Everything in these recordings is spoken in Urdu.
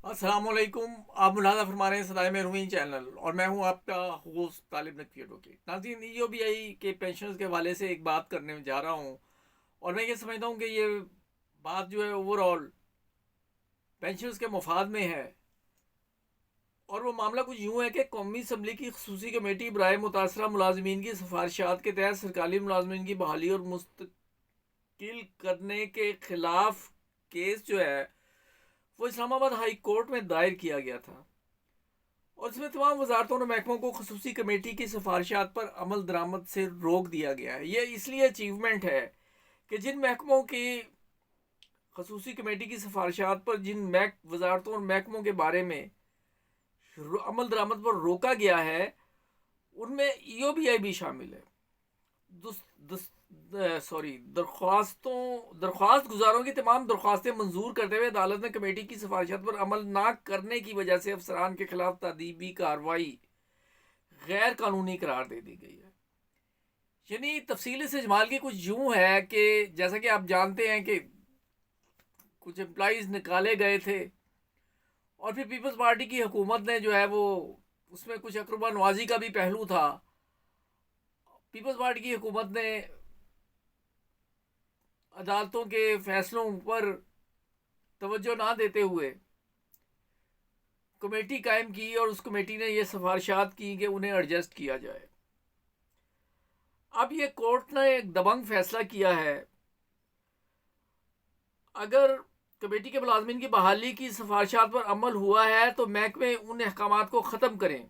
السلام علیکم. آپ ملاحظہ فرما رہے ہیں صدائے محرومین چینل اور میں ہوں آپ کا ہوسٹ طالب نقوی ایڈوکیٹ. ناظرین, ای او بی آئی کے پینشنز کے حوالے سے ایک بات کرنے جا رہا ہوں اور میں یہ سمجھتا ہوں کہ یہ بات جو ہے اوور آل پینشنز کے مفاد میں ہے. اور وہ معاملہ کچھ یوں ہے کہ قومی اسمبلی کی خصوصی کمیٹی برائے متاثرہ ملازمین کی سفارشات کے تحت سرکاری ملازمین کی بحالی اور مستقل کرنے کے خلاف کیس جو ہے وہ اسلام آباد ہائی کورٹ میں دائر کیا گیا تھا اور اس میں تمام وزارتوں اور محکموں کو خصوصی کمیٹی کی سفارشات پر عمل درآمد سے روک دیا گیا ہے. یہ اس لیے اچیومنٹ ہے کہ جن محکموں کی خصوصی کمیٹی کی سفارشات پر جن وزارتوں اور محکموں کے بارے میں عمل درآمد پر روکا گیا ہے ان میں ای او بی آئی بھی شامل ہے. درخواست گزاروں کی تمام درخواستیں منظور کرتے ہوئے عدالت نے کمیٹی کی سفارشات پر عمل نہ کرنے کی وجہ سے افسران کے خلاف تادیبی کارروائی غیر قانونی قرار دے دی گئی ہے. یعنی تفصیل اس اجمال کی کچھ یوں ہے کہ جیسا کہ آپ جانتے ہیں کہ کچھ امپلائیز نکالے گئے تھے اور پھر پیپلز پارٹی کی حکومت نے جو ہے وہ اس میں کچھ اقربا نوازی کا بھی پہلو تھا. پیپلز پارٹی کی حکومت نے عدالتوں کے فیصلوں پر توجہ نہ دیتے ہوئے کمیٹی قائم کی اور اس کمیٹی نے یہ سفارشات کی کہ انہیں ایڈجسٹ کیا جائے. اب یہ کورٹ نے ایک دبنگ فیصلہ کیا ہے. اگر کمیٹی کے ملازمین کی بحالی کی سفارشات پر عمل ہوا ہے تو محکمے ان احکامات کو ختم کریں.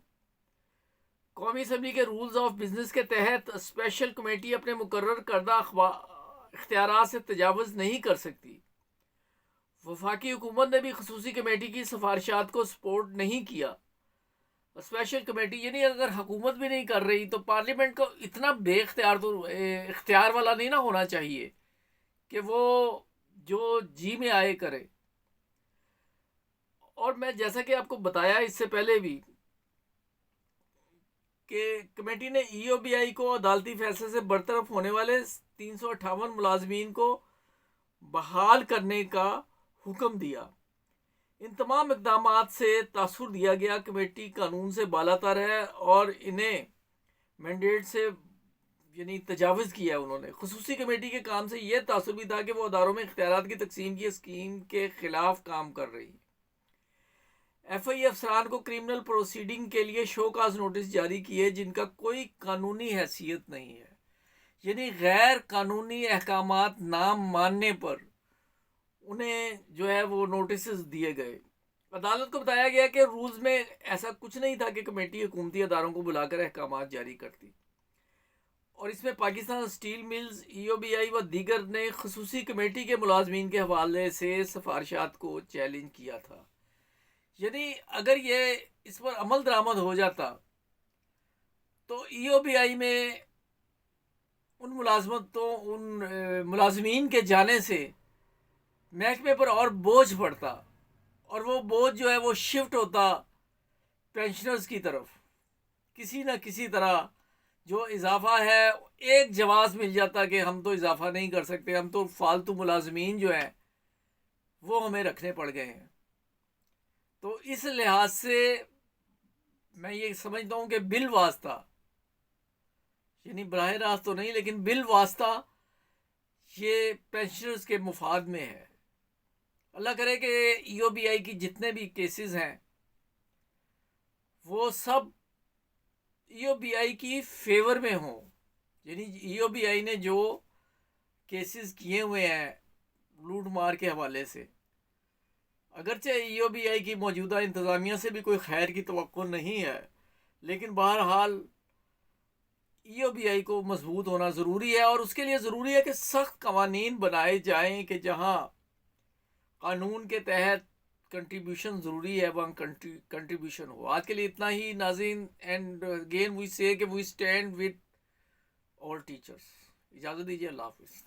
قومی اسمبلی کے رولز آف بزنس کے تحت اسپیشل کمیٹی اپنے مقرر کردہ اختیارات سے تجاوز نہیں کر سکتی. وفاقی حکومت نے بھی خصوصی کمیٹی کی سفارشات کو سپورٹ نہیں کیا. اسپیشل کمیٹی یعنی اگر حکومت بھی نہیں کر رہی تو پارلیمنٹ کو اتنا بے اختیار تو اختیار والا نہیں نہ ہونا چاہیے کہ وہ جو جی میں آئے کرے. اور میں جیسا کہ آپ کو بتایا اس سے پہلے بھی کہ کمیٹی نے ای او بی آئی کو عدالتی فیصلے سے برطرف ہونے والے 358 ملازمین کو بحال کرنے کا حکم دیا. ان تمام اقدامات سے تاثر دیا گیا کمیٹی قانون سے بالاتر ہے اور انہیں مینڈیٹ سے یعنی تجاوز کیا ہے انہوں نے. خصوصی کمیٹی کے کام سے یہ تاثر بھی تھا کہ وہ اداروں میں اختیارات کی تقسیم کی اسکیم کے خلاف کام کر رہی. ایف آئی افسران کو کرمنل پروسیڈنگ کے لیے شو کاز نوٹس جاری کیے جن کا کوئی قانونی حیثیت نہیں ہے. یعنی غیر قانونی احکامات نہ ماننے پر انہیں جو ہے وہ نوٹسز دیے گئے. عدالت کو بتایا گیا کہ رولز میں ایسا کچھ نہیں تھا کہ کمیٹی حکومتی اداروں کو بلا کر احکامات جاری کرتی. اور اس میں پاکستان اسٹیل ملز ای او بی آئی و دیگر نے خصوصی کمیٹی کے ملازمین کے حوالے سے سفارشات کو چیلنج کیا تھا. یعنی اگر یہ اس پر عمل درآمد ہو جاتا تو ای او بی آئی میں ان ملازمین کے جانے سے محکمے پر اور بوجھ پڑتا اور وہ بوجھ جو ہے وہ شفٹ ہوتا پینشنرز کی طرف. کسی نہ کسی طرح جو اضافہ ہے ایک جواز مل جاتا کہ ہم تو اضافہ نہیں کر سکتے, ہم تو فالتو ملازمین جو ہیں وہ ہمیں رکھنے پڑ گئے ہیں. تو اس لحاظ سے میں یہ سمجھتا ہوں کہ بالواسطہ یعنی براہ راست تو نہیں لیکن بالواسطہ یہ پینشنرز کے مفاد میں ہے. اللہ کرے کہ ای او بی آئی کی جتنے بھی کیسز ہیں وہ سب ای او بی آئی کی فیور میں ہوں. یعنی ای او بی آئی نے جو کیسز کیے ہوئے ہیں لوٹ مار کے حوالے سے, اگرچہ ای او بی آئی کی موجودہ انتظامیہ سے بھی کوئی خیر کی توقع نہیں ہے, لیکن بہرحال ای او بی آئی کو مضبوط ہونا ضروری ہے اور اس کے لیے ضروری ہے کہ سخت قوانین بنائے جائیں کہ جہاں قانون کے تحت کنٹریبیوشن ضروری ہے وہاں کنٹریبیوشن ہو. آج کے لیے اتنا ہی ناظرین. اینڈ اگین وی سے کہ we stand with all teachers. اجازت دیجیے. اللہ حافظ.